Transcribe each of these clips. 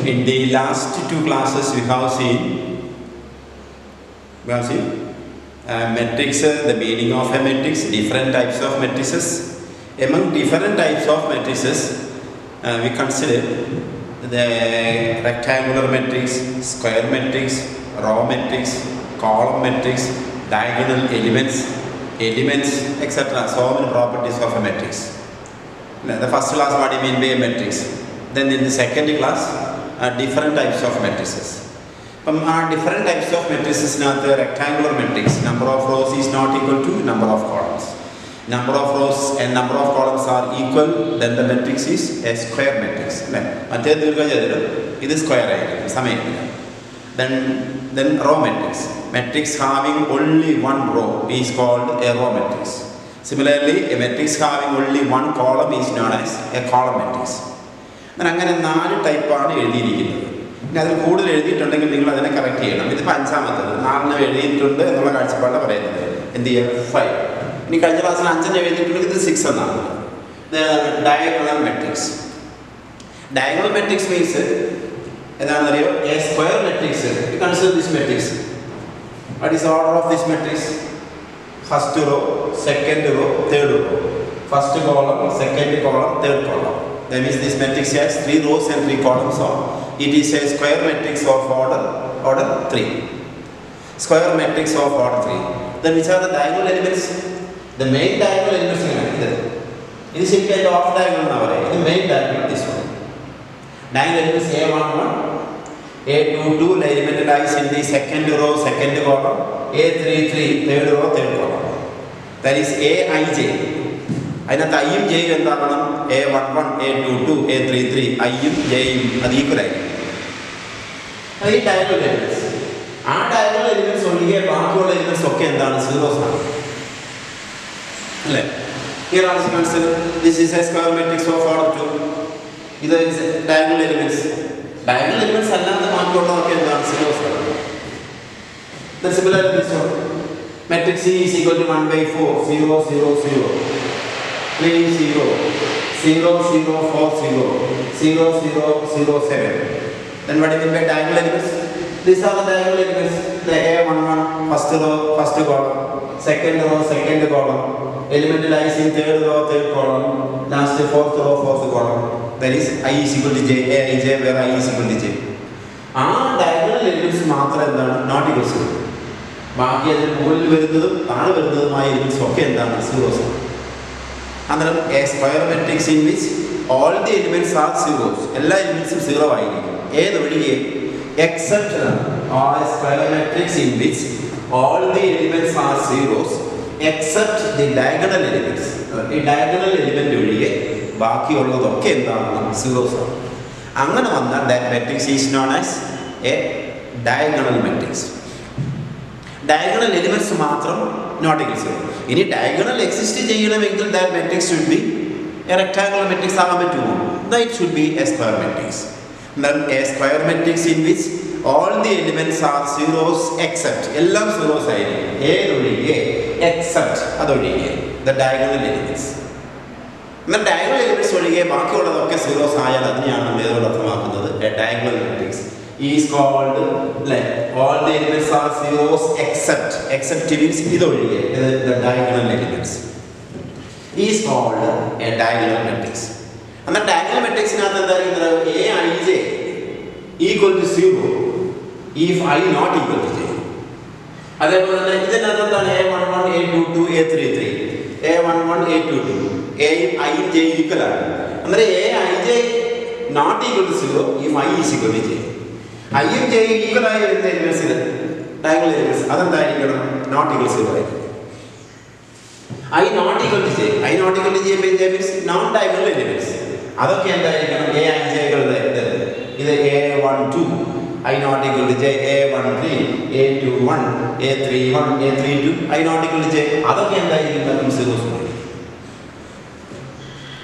In the last two classes we have seen matrix, the meaning of a matrix, different types of matrices. Among different types of matrices, we consider the rectangular matrix, square matrix, row matrix, column matrix, diagonal elements, etc. So many properties of a matrix. The first class, what do you mean by a matrix? Then in the second class, different types of matrices. Different types of matrices, the rectangular matrix, number of rows is not equal to number of columns. Number of rows and number of columns are equal, then the matrix is a square matrix. This is square. Then row matrix. Matrix having only one row is called a row matrix. Similarly, a matrix having only one column is known as a column matrix. Then അങ്ങനെ നാല് ടൈപ്പാണ് എഴുതിയിരിക്കുന്നത്. ഇനി അതിൽ കൂടുതൽ എഴുതിയിട്ടുണ്ടെങ്കിൽ നിങ്ങൾ അതിനെ correct ചെയ്യണം. ഇതിപ്പോൾ അഞ്ചാമത്തത് 4 എഴുതിയിട്ടുണ്ട് എന്നുള്ള കാഴ്ചപ്പാടാണ് പറയുന്നത്. എന്ത് ചെയ്യുക? 5. ഇനി കഴിഞ്ഞ ക്ലാസ്സിൽ 5 എഴുതിയിട്ടുണ്ടെങ്കിൽ ഇത് 6 എന്നാണ്. Diagonal matrix. Diagonal matrix means എന്താണെന്നറിയോ? A square matrix. You consider this matrix. What is order of this matrix? First row, second row, third row. First column, second column, third column. That means this matrix has 3 rows and 3 columns. So it is a square matrix of order 3. Square matrix of order 3. Then which are the diagonal elements? The main diagonal elements are here. This is kind of off diagonal now. The main diagonal this one. Diagonal elements A11, A22 element lies in the second row, second column. A33, third row, third column. That is Aij. അതിനകത്ത് ഐയും ജെയും എന്താക്കണം? A11, A22, A33, ഐയും ജെയും അത് equal ആയിരിക്കും. അത് ഈ diagonal elements. ആ diagonal elements ഒഴികെ ബാക്കിയുള്ള എലിമെന്റ്സ് ഒക്കെ എന്താണ്? സീറോസ് ആണ്. അല്ലേ? Here also consider this is a square matrix of order 2. ഇത് ഡയഗണൽ എലിമെന്റ്സ്. ഡയഗണൽ എലിമെന്റ്സ് അല്ലാതെ ബാക്കിയുള്ളതൊക്കെ എന്താണ്? സീറോസ് ആണ്. Then similarly this one. Matrix C is equal to 1/4, 0, 0, 0, 3, 0, 0, 0, 4, 0, 0, 0, 0, 7. Then what do you mean by diagonal elements? These are the diagonal elements. The A11, first row, first column, second row, second column. Element lies in third row, third column. Last fourth row, fourth column. That is I is equal to J, Aij, where I is equal to J. Diagonal elements മാത്രം എന്താണ്? Not equal to 0. ബാക്കി അതിന് മുകളിൽ വരുന്നതും താഴെ വരുന്നതുമായ elements ഒക്കെ എന്താണ്? Zeros. അന്നേരം a square matrix in which all the elements are zeros. എല്ലാ എലിമെന്റ്സും സീറോ ആയിരിക്കും. ഏതൊഴികെ? Except all a square matrix in which all the elements are zeros except the diagonal elements. ഈ ഡയഗണൽ എലിമെന്റ് ഒഴികെ ബാക്കിയുള്ളതൊക്കെ എന്താണ്? സീറോസ് ആണ്. അങ്ങനെ വന്നാൽ that matrix is known as a diagonal matrix. Diagonal elements മാത്രം not equal to 0. ഇനി diagonal exist ചെയ്യണമെങ്കിൽ that matrix should be a rectangular matrix ആകാൻ പറ്റുമോ? Then it should be a square matrix. Then a square matrix in which all the elements are zeros except എല്ലാം zeros ആയിരിക്കും. ഏതൊഴികെ? Except അതൊഴികെ the diagonal elements. എന്നാൽ diagonal elements ഒഴികെ ബാക്കിയുള്ളതൊക്കെ zeros ആയാൽ അതിനെയാണ് നമ്മൾ ഏതുകൊണ്ട് അർത്ഥമാക്കുന്നത്? A diagonal matrix is called like all the elements are zeros except means idollige the diagonal elements is called a diagonal matrix. And the diagonal matrix nathu endha Aij equal to 0 if I not equal to j. adeypole idinathu endana A11, A22, A33, A11, A22 A I j equal aanu. Andre Aij not equal to 0 if I is equal to j. I യും j യും equal ആയി വരുന്ന elements ഇത് diagonal elements അതെന്തായിരിക്കണം? Not equal 0 ആയിരിക്കും. I not equal to j means non diagonal elements. അതൊക്കെ എന്തായിരിക്കണം? Aij ഇത് A12 I not equal to j, A13, A21, A31, A32 I not equal to j. അതൊക്കെ എന്തായിരിക്കും? Zeros ആയിരിക്കും.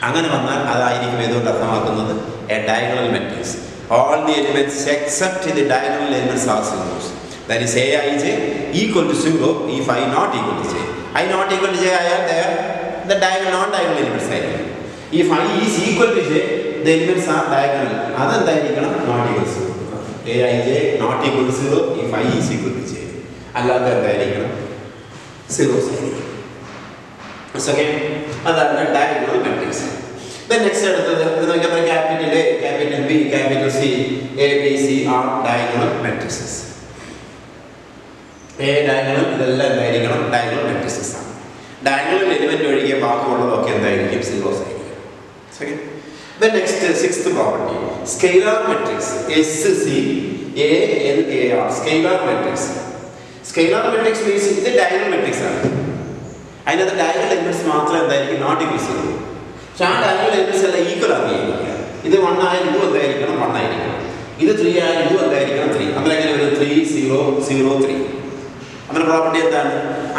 അങ്ങനെ വന്നാൽ അതായിരിക്കും ഏതുകൊണ്ട് അർത്ഥമാക്കുന്നത്? A diagonal matrix. All the elements except the diagonal elements are zeros. That is Aij equal to 0 if I not equal to j. I not equal to j, I am there. The non-diagonal elements are. If I is equal to j, the elements are diagonal. അതെന്തായിരിക്കണം? Not equal to 0. Aij not equal to 0 if I is equal to j. അല്ലാതെ എന്തായിരിക്കണം? 0 ആയിരിക്കണം. Okay, അതാണ് diagonal matrix. Then next അടുത്തത് നമുക്ക് capital A, capital B, capital C, A, B, C are diagonal matrices. A diagonal ഇതെല്ലാം എന്തായിരിക്കണം? Diagonal matrices ആണ്. Diagonal element ഒഴികെ ബാക്കിയുള്ളതൊക്കെ എന്തായിരിക്കും? Zeros ആയിരിക്കും. Okay. The next sixth property, scalar matrix. SCALAR, scalar matrix. Scalar matrix means ഇത് diagonal matrix ആണ്. അതിനകത്ത് diagonal elements മാത്രം എന്തായിരിക്കും? Not equal to 0. പക്ഷെ ആ diagonal elements എല്ലാം ഈക്വൽ ആയിരിക്കും. ഇത് 1 ആയാൽ ഇത് എന്തായിരിക്കണം? 1 ആയിരിക്കണം. ഇത് 3 ആയാൽ ഇത് എന്തായിരിക്കണം? 3. നമ്മൾ എങ്ങനെ വരും? 3 0 0 3. അങ്ങനെ പ്രോപ്പർട്ടി എന്താണ്?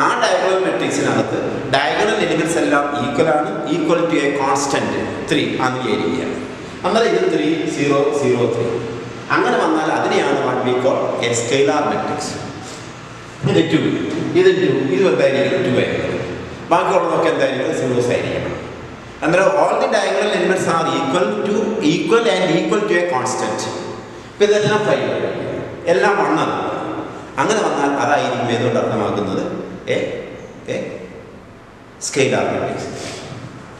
ആ ഡയഗണൽ മെട്രിക്സിനകത്ത് ഡയഗണൽ എലിമെന്റ്സ് എല്ലാം ഈക്വൽ ആണ്, ഈക്വൽ ടു എ കോൺസ്റ്റന്റ് 3 ആണെന്ന് വിചാരിക്കുകയാണ്. അന്നേരം ഇത് 3 0 0 3. അങ്ങനെ വന്നാൽ അതിനെയാണ് what we call a scalar matrix. ഇത് 2 ഇത് 2 ഇത് എന്തായിരിക്കണം? 2 ആയിരിക്കണം. ബാക്കിയുള്ളതൊക്കെ എന്തായിരിക്കും? സീറോസ് ആയിരിക്കണം. അന്നേരം all the diagonal elements are equal and equal to a constant. ഇപ്പം ഇതെല്ലാം 5 എല്ലാം 1 ആണ്. അങ്ങനെ വന്നാൽ അതായിരിക്കും ഏതുകൊണ്ട് അർത്ഥമാക്കുന്നത് സ്കെയിലാർ മെട്രിക്സ്.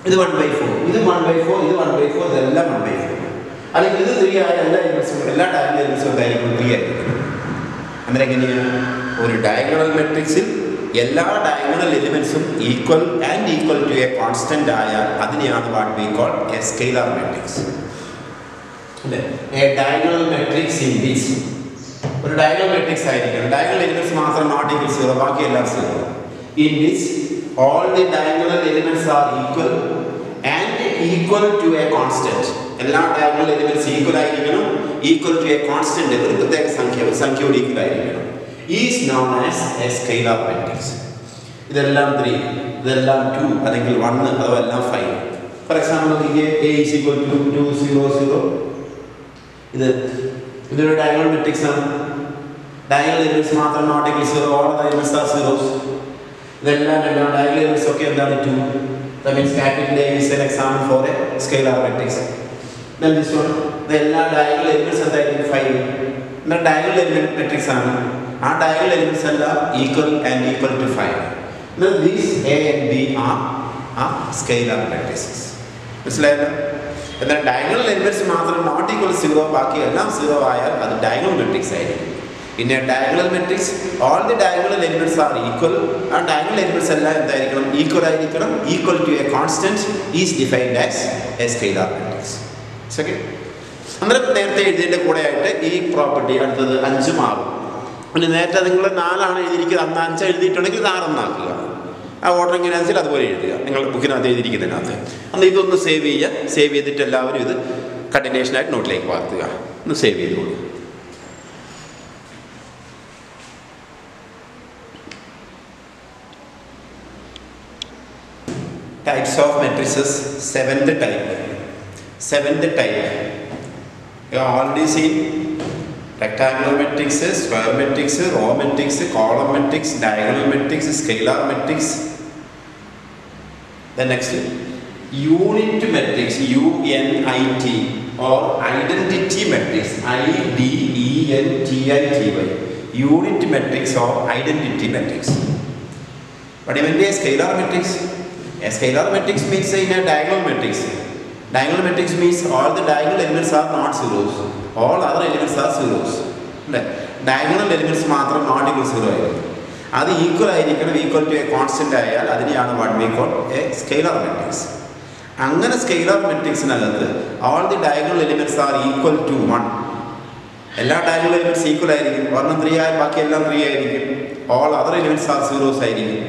ഇത് 1/4, ഇത് 1/4, ഇത് 1/4, ഇതെല്ലാം 1/4. അല്ലെങ്കിൽ ഇത് 3 ആയ എല്ലാ എലിമെന്റ്സും എല്ലാ ഡയഗണൽ എലിമെന്റ്സും എന്തായിരിക്കും? 3 ആയിരിക്കും. അന്നേരം എങ്ങനെയാണ്? ഒരു ഡയഗണൽ മെട്രിക്സിൽ എല്ലാ ഡയഗണൽ എലിമെന്റ്സും equal and equal to a constant ആയാൽ അതിനെയാണ് what we call a scalar matrix. അല്ലേ? A diagonal matrix in which ഒരു ഡയഗണൽ മെട്രിക്സ് ആയിരിക്കണം. ഡയഗണൽ എലിമെന്റ്സ് മാത്രം നോട്ട് ഈക്വൽ 0, ബാക്കി എല്ലാം 0. In which all the diagonal elements are equal and equal to a constant. എല്ലാ diagonal elements equal ആയിരിക്കണം, equal to a constant, ഒരു പ്രത്യേക സംഖ്യയോട് ഈക്വൽ ആയിരിക്കണം. Is known as a scalar matrix. ഇതെല്ലാം 3, ഇതെല്ലാം 2 അല്ലെങ്കിൽ 1 അഥവാ എല്ലാം 5. ഫോർ എക്സാമ്പിൾ നോക്കിക്കേ, A is equal to 2 0 0. ഇതൊരു ഡയഗണൽ മെട്രിക്സ് ആണ്. ഡയഗണൽ എലിമെന്റ്സ് മാത്രം not equal 0, all the elements are zeros. ഇതെല്ലാം ഡയഗണൽ എലിമെന്റ്സ് ഒക്കെ എന്താണ്? 2. That means capital A is an example for a scalar matrix. Then this one, ഇതെല്ലാം diagonal elements എന്തായിരിക്കും? 5. എന്നാൽ diagonal element matrix ആണ്. ആ ഡയഗണൽ എലിമെന്റ്സ് എല്ലാം equal and equal to 5. Now these A and B are scalar matrices. മനസ്സിലായല്ലോ? എന്നാൽ diagonal elements മാത്രം not equal 0, ബാക്കി എല്ലാം 0 ആയാൽ അത് ഡയഗണൽ മെട്രിക്സ് ആയിരിക്കും. പിന്നെ diagonal matrix all the diagonal elements are equal. ആ ഡയഗണൽ എലിമെന്റ്സ് എല്ലാം എന്തായിരിക്കണം? ഈക്വൽ ആയിരിക്കണം, equal to a constant is defined as a scalar matrix. Okay. അന്നേരം നേരത്തെ എഴുതിയതിൻ്റെ കൂടെ ആയിട്ട് ഈ പ്രോപ്പർട്ടി അടുത്തത് 5 മാറും. പിന്നെ നേരത്തെ നിങ്ങൾ 4 ആണ് എഴുതിയിരിക്കുന്നത്, അന്ന് 5 എഴുതിയിട്ടുണ്ടെങ്കിൽ ഇത് 6 എന്നാക്കുക. ആ ഓർഡർ എങ്ങനെയാണെന്ന് വെച്ചാൽ അതുപോലെ എഴുതുക. നിങ്ങളുടെ ബുക്കിനകത്ത് എഴുതിയിരിക്കുന്നതിനകത്ത് അന്ന് ഇതൊന്ന് സേവ് ചെയ്യുക. സേവ് ചെയ്തിട്ട് എല്ലാവരും ഇത് കണ്ടിന്യൂഷനായിട്ട് നോട്ടിലേക്ക് പകർത്തുക. ഒന്ന് സേവ് ചെയ്തോളൂ. Types of matrices, seventh type. You have already seen rectangular matrices, square matrices, row matrices, column matrix, diagonal matrix, scalar matrix. The next, unit matrix, UNIT, or identity matrix, IDENTITY. Unit matrix or identity matrix. But even a scalar matrix. A scalar matrix means in a diagonal matrix. Diagonal matrix means all the diagonal elements are not zeros. All other elements are zeros. Diagonal elements മാത്രം not equal 0 ആയിരിക്കും. അത് equal ആയിരിക്കണം, equal to a constant ആയാൽ അതിനെയാണ് what we call a scalar matrix. അങ്ങനെ scalar മെട്രിക്സിനകത്ത് all the diagonal elements are equal to 1. എല്ലാ diagonal elements equal ആയിരിക്കും. ഒരെണ്ണം 3 ആയാൽ ബാക്കി എല്ലാം 3 ആയിരിക്കും. All other elements are zeros ആയിരിക്കും.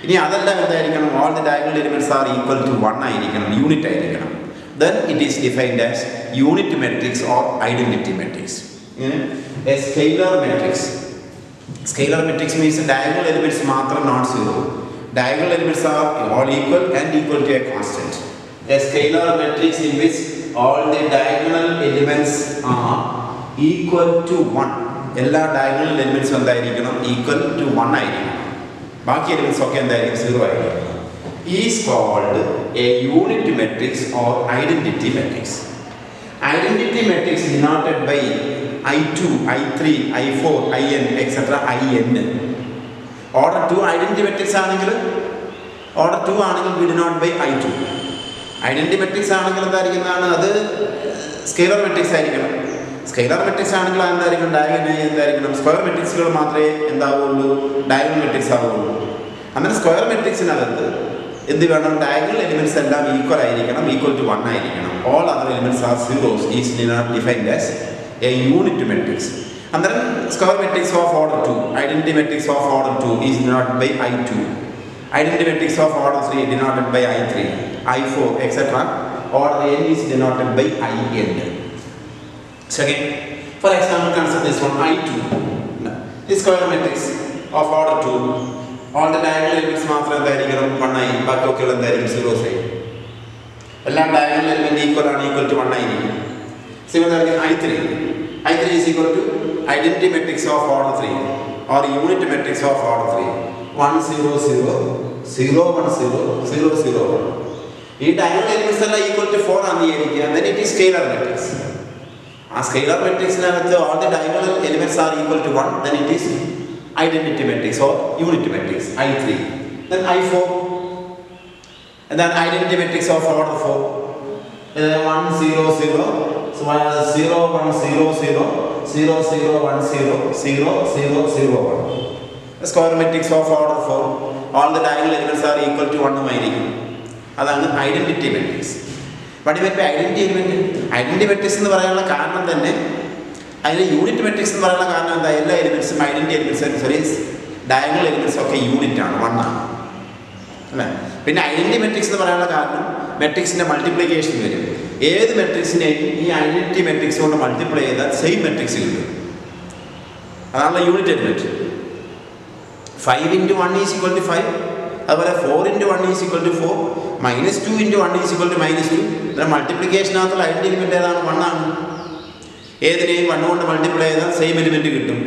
ഇനി അതെല്ലാം എന്തായിരിക്കണം? All the diagonal elements are equal to 1 ആയിരിക്കണം, യൂണിറ്റ് ആയിരിക്കണം. Then it is defined as unit matrix or identity matrix. A scalar matrix. Scalar matrix means diagonal elements മാത്രം not zero. Diagonal elements are all equal and equal to a constant. A scalar matrix in which all the diagonal elements are equal to 1. എല്ലാ diagonal elements എന്തായിരിക്കണം? Equal to 1 ആയിരിക്കണം. ബാക്കി elements ഒക്കെ എന്തായിരിക്കും? 0 ആയിരിക്കും. Is called a unit matrix or identity matrix. Identity matrix denoted by I2, I3, I4, In, etc. In. Order 2 identity matrix ആണെങ്കിൽ order 2 ആണെങ്കിൽ we denote by I2. Identity matrix ആണെങ്കിൽ എന്തായിരിക്കുന്നതാണ് അത് scalar matrix ആയിരിക്കണം. Scalar matrix ആണെങ്കിൽ എന്തായിരിക്കും diagonal എന്തായിരിക്കണം square മെട്രിക്സുകൾ മാത്രമേ എന്താവുള്ളൂ ഡയഗണൽ മെട്രിക്സ് ആവുള്ളൂ. അങ്ങനെ സ്ക്വയർ മെട്രിക്സിനകത്ത് എന്ത് വേണം ഡയഗണൽ എലിമെന്റ്സ് എല്ലാം ഈക്വൽ ആയിരിക്കണം, ഈക്വൽ ടു 1 ആയിരിക്കണം. All other elements are zeros is defined as a unit matrix. അന്നേരം square matrix of order 2, identity matrix of order 2 is denoted by I2. Identity matrix of order 3 denoted by I3, I4, etc. Order n is denoted by In. Second, for example, consider this one I2. This square matrix of order 2. All the diagonal elements മാത്രം എന്തായിരിക്കണം 1 ആയി, ബാക്കിയൊക്കെയുള്ള എന്തായിരിക്കും 0 ആയി. എല്ലാ diagonal element equal ആണ്, equal to 1 ആയിരിക്കും. Similarly, I3 is equal to identity matrix of order 3 or unit matrix of order 3. 1 0 0 0 1 0 0 0 1. ഈ diagonal elements എല്ലാം equal to 4 ആയിരിക്കുക. Then it is scalar matrix. ആ scalar matrixനകത്ത് all the diagonal elements are equal to 1. Then it is identity matrix or unit matrix I3. Then I4 and then identity matrix of order 4. 1 0 0 so 0 1 0 0 0 0 1 0 0 0 0 1. The square matrix of order 4. All the diagonal elements are equal to 1 ആയിരിക്കും. അതാണ് identity matrix. പക്ഷേ ഇപ്പോൾ identity matrix എന്ന് പറയാനുള്ള കാരണം തന്നെ അതിന് unit matrix എന്ന് പറയാനുള്ള കാരണം എന്താ എല്ലാ എലിമെന്റ്സും ഐഡന്റിറ്റി എലിമെന്റ്സ് ഡയഗണൽ എലിമെന്റ്സ് ഒക്കെ യൂണിറ്റ് ആണ് 1 ആണ് അല്ലേ. പിന്നെ ഐഡന്റിറ്റി മെട്രിക്സ് എന്ന് പറയാനുള്ള കാരണം മെട്രിക്സിന്റെ മൾട്ടിപ്ലിക്കേഷൻ വരും. ഏത് മെട്രിക്സിനെയും ഈ ഐഡന്റിറ്റി മെട്രിക്സ് കൊണ്ട് മൾട്ടിപ്ലൈ ചെയ്താൽ സെയിം മെട്രിക്സ് കിട്ടും. അതാണല്ലോ unit element. 5 into 1 is equal to 5. അതുപോലെ 4 into 1 is equal to 4. Minus 2 into 1 is equal to minus 2. ഇതിന് മൾട്ടിപ്ലിക്കേഷനകത്തുള്ള ഐഡന്റിറ്റി എലിമെന്റ് ഏതാണ് 1 ആണ്. ഏതിനെയും 1 കൊണ്ട് മൾട്ടിപ്ലൈ ചെയ്താൽ സെയിം എലിമെന്റ് കിട്ടും.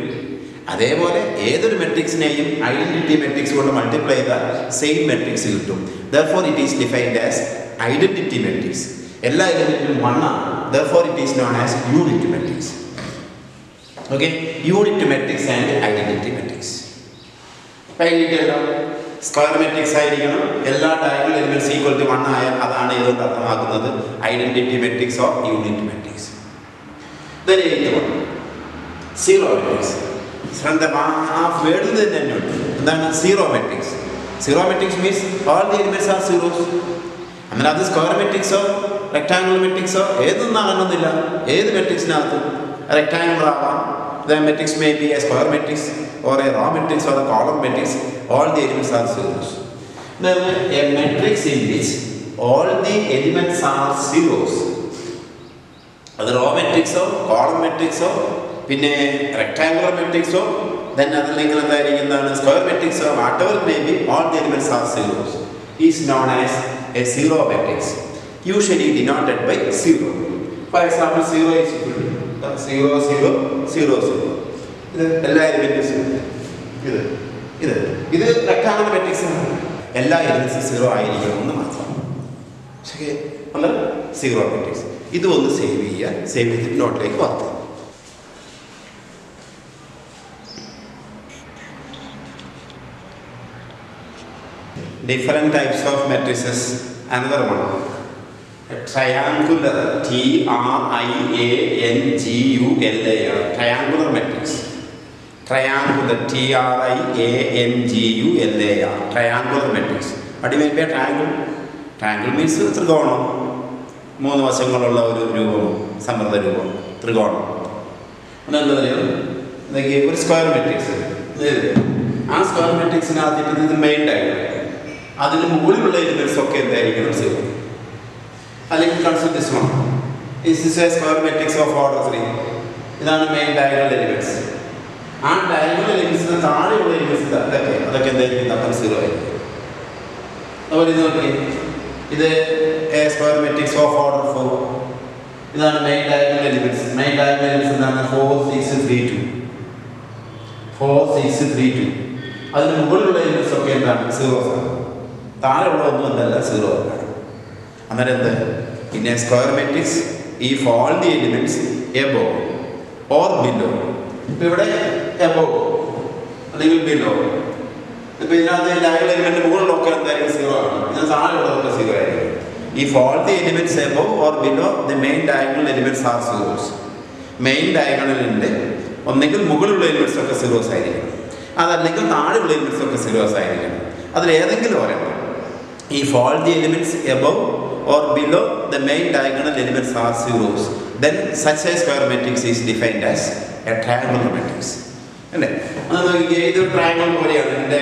അതേപോലെ ഏതൊരു മെട്രിക്സിനെയും ഐഡന്റിറ്റി മെട്രിക്സ് കൊണ്ട് മൾട്ടിപ്ലൈ ചെയ്താൽ സെയിം മെട്രിക്സ് കിട്ടും. Therefore it is defined as identity matrix. എല്ലാ എലിമെന്റും 1 ആണ്. Therefore it is known as unit matrix. Okay, unit matrix and identity matrix. Square matrix ആയിരിക്കണം, എല്ലാ ഡയഗണൽ എലിമെന്റ്സ് ഈക്വൽ ടു 1 ആയാൽ അതാണ് ഇതുകൊണ്ട് അർത്ഥമാക്കുന്നത് identity matrix or unit matrix. Zero matrix. ആ വേർഡിൽ തന്നെ ഉണ്ട്. എന്താണ് zero matrix? Zero matrix means all the elements are zeros. അങ്ങനെ അത് സ്ക്വയർ മെട്രിക്സോ റെക്ടാങ്കുലർ മെട്രിക്സോ ഏതൊന്നാകണമെന്നില്ല. ഏത് മെട്രിക്സിനകത്തും റെക്ടാങ്കുലർ ആവാം. The matrix may be a square matrix or a raw matrix or a column matrix. All the elements are zeros. Then a matrix in which all the elements are zeros. അത് raw matrix or column matrix or പിന്നെ rectangular matrix or then അതല്ലെങ്കിൽ എന്തായിരിക്കുന്നതാണ് square matrix or whatever it may be, all the elements are zeros. Is known as a zero matrix. Usually denoted by 0. For example, 0 is equal to 0 0 0 0. ഇത് എല്ലാ എലിമെന്റ്സും ഇത് rectangular matrix ആണ്. എല്ലാ എലിമെന്റ്സും 0 ആയിരിക്കണം എന്ന് മാത്രം. ശരി, നമ്മൾ സീറോ മെട്രിക്സ്. ഇത് ഒന്ന് സേവ് ചെയ്യുക. സേവ് ചെയ്തിട്ട് നോട്ടിലേക്ക് വാർത്ത. Different types of matrices. Another one. A triangular triangular triangular matrix. Triangular triangular triangular matrix. What do you mean by triangle? Triangle means trigonum. മൂന്ന് വശങ്ങളുള്ള ഒരു രൂപം, സമൃദ്ധ രൂപം, ത്രികോണം. ഒരു സ്ക്വയർ മെട്രിക്സ്. ആ സ്ക്വയർ മെട്രിക്സിനകത്തിട്ട് ഇത് മെയിൻ ഡയഗ്രം. അതിന് മുകളിലുള്ള എലിമെന്റ്സ് ഒക്കെ എന്തായിരിക്കണം? സീറോ. അല്ലെങ്കിൽ consider this one. This is A square matrix of order 3. ഇതാണ് മെയിൻ ഡയഗണൽ എലിമെന്റ്സ്. ആ ഡയഗണൽ എലിമെന്റ്സിന് താഴെയുള്ള എലിമെന്റ്സ് അതൊക്കെ എന്തായിരിക്കും? തമ്മിൽ സീറോ ആയിരിക്കും. അതുപോലെ ഇത് നോക്കി, ഇത് A square matrix of order 4. ഇതാണ് main diagonal elements. Main diagonal elements എന്താണ്? 4 6 3 2. 4 6 3 2. അതിന് മുകളിലുള്ള എലിമെന്റ്സ് ഒക്കെ എന്താണ്? സീറോസ് ആണ്. താഴെയുള്ള ഒന്നും എന്തല്ല, സീറോ ആണ്. അന്നേരം എന്ത്? In A square matrix if all the elements above or below. ഇപ്പോൾ ഇവിടെ above അല്ലെങ്കിൽ below. ഇപ്പോൾ ഇതിനകത്ത് ഡയഗണൽ എലിമെന്റ് മുകളിലൊക്കെ എന്തായാലും 0 ആണ്. ഇതിന് താഴെയുള്ളതൊക്കെ 0 ആയിരിക്കും. If all the elements above or below the main diagonal elements are zeros. Main ഡയഗണലിൻ്റെ ഒന്നെങ്കിൽ മുകളിലുള്ള എലിമെന്റ്സ് ഒക്കെ സീറോസ് ആയിരിക്കും, അതല്ലെങ്കിൽ താഴെയുള്ള എലിമെന്റ്സ് ഒക്കെ സീറോസ് ആയിരിക്കും. അതിലേതെങ്കിലും ഒരെണ്ണം. If all the elements above or below the main diagonal elements are zeros, then such a square matrix is defined as a triangular matrix. അല്ലേ? അത് നോക്കിയാൽ ഇത് ട്രയാങ്കിൾ പോലെയാണ്. ഇതിൻ്റെ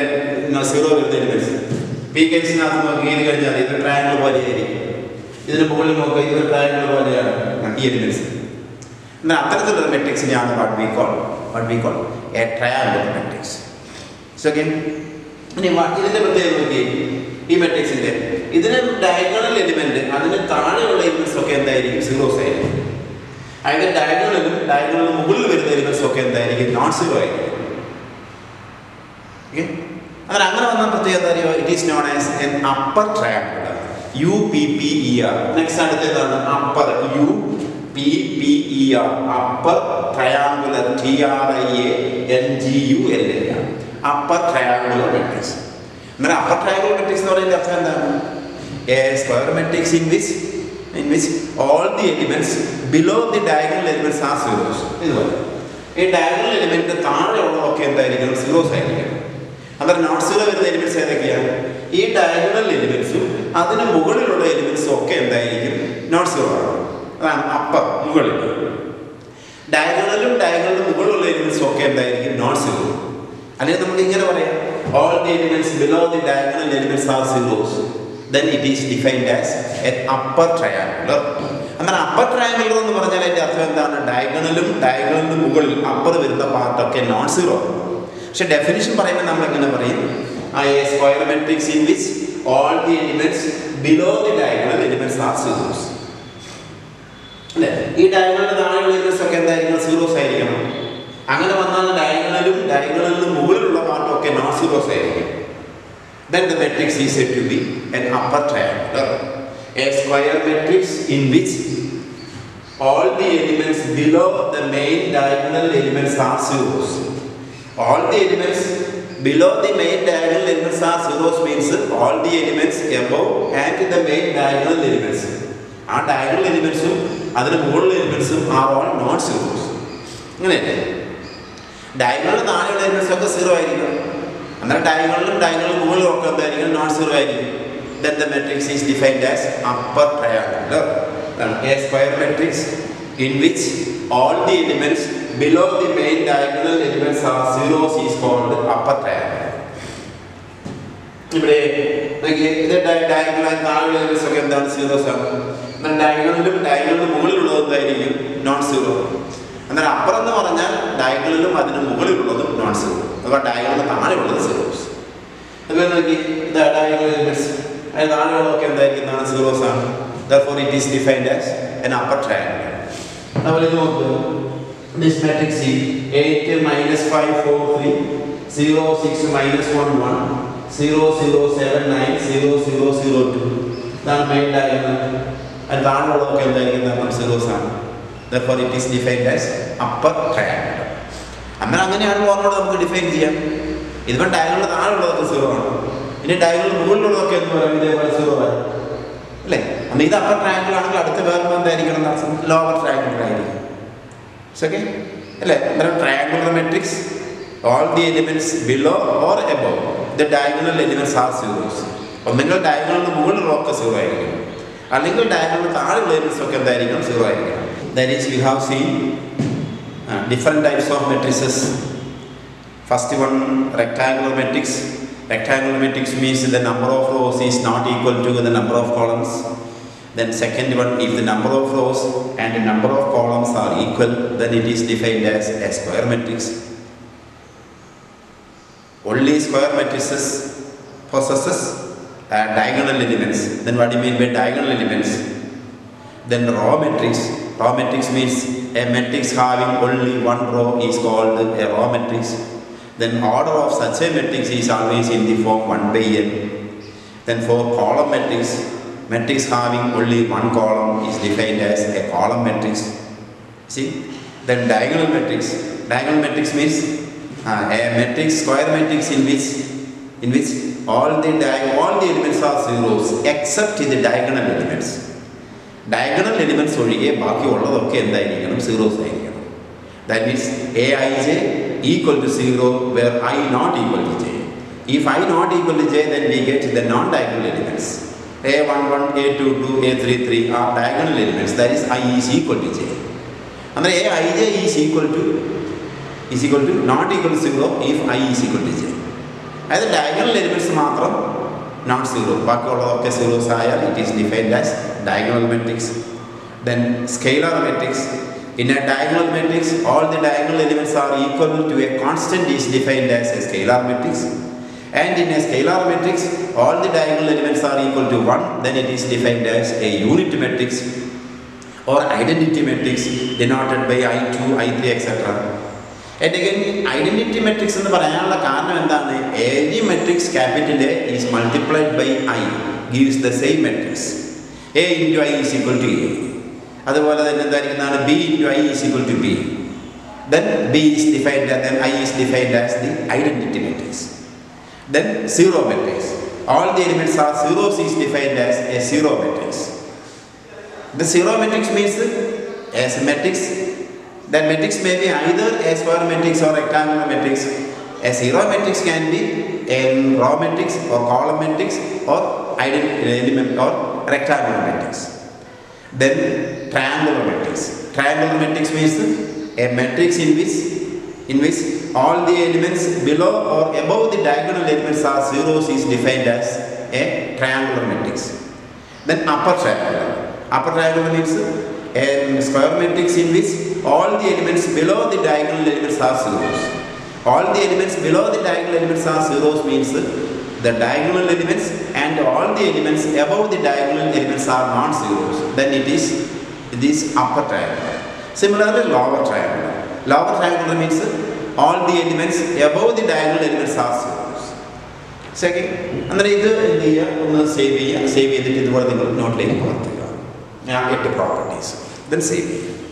0 വരുന്ന എലിമെന്റ്സ് പി കേസിനകത്ത് നോക്കി ഇത് കഴിഞ്ഞാൽ ഇത് ട്രയാങ്കിൾ പോലെയായിരിക്കും. ഇതിന് മുകളിൽ നോക്കുക, ഇത് ട്രയാങ്കിൾ പോലെയാണ് ഈ എലിമെന്റ്സ്. എന്നാൽ അത്തരത്തിലുള്ള മെട്രിക്സിനെയാണ് what we call a triangular matrix. So again, ഇനി ഇതിന്റെ പ്രത്യേകത നോക്കി, ഈ മെട്രിക്സിന്റെ ഇതിന് ഡയഗണൽ എലിമെന്റ് അതിന് താഴെയുള്ള എലിമെന്റ്സ് ഒക്കെ എന്തായിരിക്കും? സീറോസ് ആയിരിക്കും. അതിന്റെ ഡയഗണലിന് മുകളിൽ വരുന്ന എലിമെന്റ്സ് ഒക്കെ എന്തായിരിക്കും? നോൺ സീറോ ആയിരിക്കും. അങ്ങനെ വന്ന പ്രത്യേകത അറിയോ? It is known as an upper triangular. UPPER. Next അടുത്തതാണ് upper UPPER, upper triangular TRIANGULAR, upper triangular matrix. എന്നാൽ upper triangular matrix എന്ന് പറയുന്നത് അർത്ഥം എന്താണ്? A square matrix in which all the elements below the diagonal elements are zeros. ഇതുപോലെ ഈ diagonal element താഴെയുള്ളതൊക്കെ എന്തായിരിക്കണം? Zeros ആയിരിക്കും. അന്നേരം നോൺ സീറോ വരുന്ന എലിമെന്റ്സ് ഏതൊക്കെയാണ്? ഈ ഡയഗണൽ എലിമെന്റ്സും അതിന് മുകളിലുള്ള എലിമെന്റ്സും ഒക്കെ എന്തായിരിക്കും? നോൺ സീറോ ആണ്. അതാണ് അപ്പർ, മുകളിൽ. ഡയഗണലും മുകളിലുള്ള എലിമെന്റ്സും ഒക്കെ എന്തായിരിക്കും? Non zero. അല്ലെങ്കിൽ നമുക്ക് ഇങ്ങനെ പറയാം, all the elements below the diagonal elements are zeros, then it is defined as an upper triangular. എന്നാൽ അപ്പർ ട്രയാങ്കുലർ എന്ന് പറഞ്ഞാൽ അതിന്റെ അർത്ഥം എന്താണ്? ഡയഗണലിന് മുകളിൽ അപ്പർ വരുന്ന പാർട്ടൊക്കെ നോൺ സീറോ. പക്ഷെ ഡെഫിനിഷൻ പറയുമ്പോൾ നമ്മൾ എങ്ങനെ പറയും? A square matrix in which all the elements below the diagonal elements are zeros. അല്ലേ? ഈ ഡയഗണലിന് താഴെയുള്ള എലിമെന്റ്സ് ഒക്കെ എന്തായിരിക്കണം? സീറോസ് ആയിരിക്കണം. അങ്ങനെ വന്നാൽ ഡയഗണലിന് മുകളിലുള്ള പാർട്ടൊക്കെ നോൺ സീറോസ് ആയിരിക്കും. Then the matrix is said to be an upper triangular. A square matrix in which all the elements below the main diagonal elements are zeros. All the elements below the main diagonal elements are zeros means all the elements above and the main diagonal elements. ആ diagonal എലിമെന്റ്സും അതിന് മുകളിലുള്ള എലിമെന്റ്സും are all non zeros. അങ്ങനെയല്ലേ? ഡയഗണലിന് താഴെയുള്ള elements ഒക്കെ zero ആയിരിക്കും. എന്നാൽ ഡയഗണലിന് മുകളിലും ഒക്കെ എന്തായിരിക്കും? നോൺ സീറോ ആയിരിക്കും. Then the matrix is defined as upper triangular. A square matrix in which all the elements below the main diagonal elements are zeros is called upper triangular. ഇവിടെ ഇത് diagonal താഴെയുള്ള elements ഒക്കെ എന്താണ്? Zeros ആണ്. എന്നാൽ ഡയഗണലിന് മുകളിലുള്ളത് എന്തായിരിക്കും? Non zero. എന്നാൽ upper എന്ന് പറഞ്ഞാൽ ഡയഗണലിലും അതിന് മുകളിലുള്ളതും നോൺ സീറോ. അഥവാ ഡയഗണലിന് താഴെയുള്ളത് സീറോസ്. അതുപോലെ നോക്കി ഡയഗണൽ എലിമെന്റ്സ് അതിന് താഴെയുള്ളതൊക്കെ എന്തായിരിക്കും? നോൺ സീറോസ് ആണ്. Therefore it is defined as an upper triangle. അതുപോലെ ഇത് നോക്കുക, this matrix C 8 -5 4 3 0 6 -1 1 0 0 7 9 0 0 0 2. ഇതാണ് മെയിൻ ഡയഗണൽ. അതിന് താഴെയുള്ളതൊക്കെ എന്തായിരിക്കും? സീറോസ് ആണ്. Therefore it is defined as upper triangle. അങ്ങനെയാണ് ഓർമ്മയോടെ നമുക്ക് ഡിഫൈൻ ചെയ്യാം. ഇതിപ്പോൾ ഡയഗണൽ താഴെയുള്ളതൊക്കെ സീറോ ആണ്. ഇനി ഡയഗണൽ മുകളിലുള്ളതൊക്കെ എന്ന് പറയുന്നത് ഇതേപോലെ സീറോ ആയി അല്ലേ? അന്ന് ഇത് അപ്പർ ട്രയാങ്കിൾ ആണെങ്കിൽ അടുത്ത വേറെ എന്തായിരിക്കണം? ലോവർ ട്രയാങ്കിൾ ആയിരിക്കും. ഓക്കെ അല്ലേ? അന്നേരം triangular matrix all the elements below or above the diagonal elements are zeros. ഒന്നെങ്കിൽ ഡയഗണലിന് മുകളിലുള്ളതൊക്കെ സീറോ ആയിരിക്കും, അല്ലെങ്കിൽ ഡയഗണലിന് താഴെയുള്ള എലിമെന്റ്സ് ഒക്കെ എന്തായിരിക്കും? സീറോ ആയിരിക്കും. That is, we have seen different types of matrices. First one, rectangular matrix. Rectangular matrix means the number of rows is not equal to the number of columns. Then second one, if the number of rows and the number of columns are equal, then it is defined as a square matrix. Only square matrices possesses diagonal elements. Then what do you mean by diagonal elements? Then row matrix. Row matrix means a matrix having only one row is called a row matrix. Then order of such a matrix is always in the form 1/n. Then for column matrix, matrix having only one column is defined as a column matrix. See? Then diagonal matrix. Diagonal matrix means a matrix, square matrix in which all the elements are zeros except the diagonal elements. Diagonal elements ഒഴികെ ബാക്കിയുള്ളതൊക്കെ എന്തായിരിക്കണം? Zeros ആയിരിക്കണം. That means aij equal to 0 where I not equal to j. If I not equal to j, then we get the non-diagonal elements. A11, A22, A33 are diagonal elements. That is I is equal to j. And then aij is equal to not equal to 0 if I is equal to j. As the diagonal elements മാത്രം not 0. ബാക്കിയുള്ളതൊക്കെ zeros ആയാൽ it is defined as diagonal matrix. Then scalar matrix. In a diagonal matrix, all the diagonal elements are equal to a constant is defined as a scalar matrix. And in a scalar matrix, all the diagonal elements are equal to 1, then it is defined as a unit matrix or identity matrix denoted by I2, I3, etc. And again, identity matrix in the parayanala karanam endana? Any matrix capital A is multiplied by I gives the same matrix. A into I is equal to A. Otherwise, B into I is equal to B. Then B is defined as, then I is defined as the identity matrix. Then zero matrix. All the elements are zeros is defined as a zero matrix. The zero matrix means as a matrix. That matrix may be either a square matrix or rectangular matrix. A zero matrix can be a row matrix or column matrix or element or rectangular matrix. Then triangular matrix. Triangular matrix means a matrix in which all the elements below or above the diagonal elements are zeros is defined as a triangular matrix. Then upper triangular. Upper triangular means a square matrix in which all the elements below the diagonal elements are zeros. All the elements below the diagonal elements are zeros means the diagonal elements and all the elements above the diagonal elements are non-zeros. Then it is this upper triangle. Similarly, lower triangle. Lower triangle means all the elements above the diagonal elements are zeros. Second, and then save it. Save it. Note like 8 properties. Then save it.